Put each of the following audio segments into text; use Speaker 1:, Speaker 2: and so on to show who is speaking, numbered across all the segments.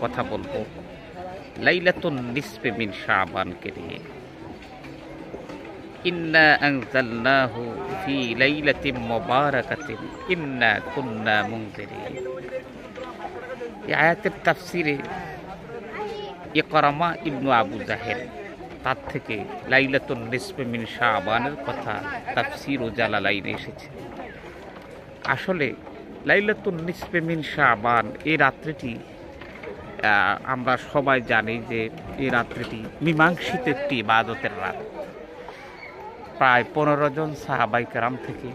Speaker 1: কথা বলবো লাইলাতুন নিসফে মিন শাবানকে নিয়ে। ইন্না আনজালনাহু ফি লাইলাতিন মুবারাকাতিন ইন্না কুন্না মুনজিরিন। এই আয়াতের তাফসিরে ইকরামা ইবনে আবু জাহেল তার থেকে লাইলাতুন নিসফে মিন শাবানের কথা তাফসির ও জালালাইনে এসেছে। আসলে লাইলাতুন নিসফে মিন শাবান এই রাত্রিটি আমরা সবাই জানি যে এই রাত্রিটি মীমাংসিত একটি ইবাদতের রাত। প্রায় 15 জন সাহাবায়ে কেরাম থেকে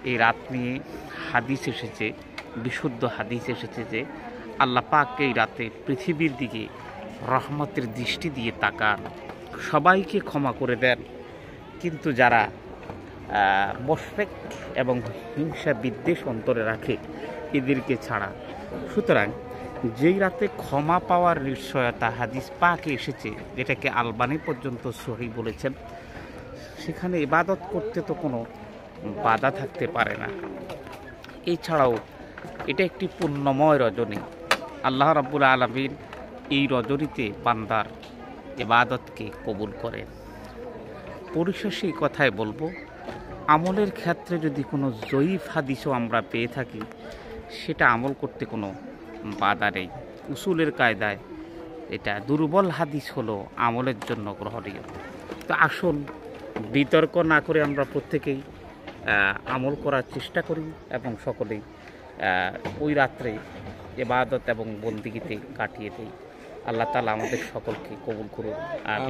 Speaker 1: এই রাত নিয়ে হাদিস এসেছে, বিশুদ্ধ হাদিস এসেছে যে আল্লাহ পাক এই রাতে পৃথিবীর দিকে রহমতের দৃষ্টি দিয়ে তাকান, সবাইকে ক্ষমা করে দেন, কিন্তু যারা মুশরিক এবং হিংসা বিদ্বেষ অন্তরে রাখে এদেরকে ছাড়া। সুতরাং যেই রাতে ক্ষমা পাওয়ার নিশ্চয়তা হাদিস পাকে এসেছে, যেটাকে আলবানি পর্যন্ত সহিহ বলেছেন, সেখানে ইবাদত করতে তো কোনো বাধা থাকতে পারে না। এছাড়াও এটা একটি পুণ্যময় রজনী। আল্লাহ রাব্বুল আলামিন এই রজনীতে বান্দার ইবাদতকে কবুল করেন। পরিশেষে এই কথাই বলবো, আমলের ক্ষেত্রে যদি কোনো জয়ীফ হাদিসও আমরা পেয়ে থাকি, সেটা আমল করতে কোনো বাধা নেই। উসুলের কায়দায় এটা দুর্বল হাদিস হলো আমলের জন্য গ্রহণীয়। তো আসুন বিতর্ক না করে আমরা প্রত্যেকেই আমল করার চেষ্টা করি এবং সকলেই ওই রাত্রে ইবাদত এবং বন্দিগিতে কাটিয়ে দেই। আল্লাহ তাআলা আমাদের সকলকে কবুল করুন।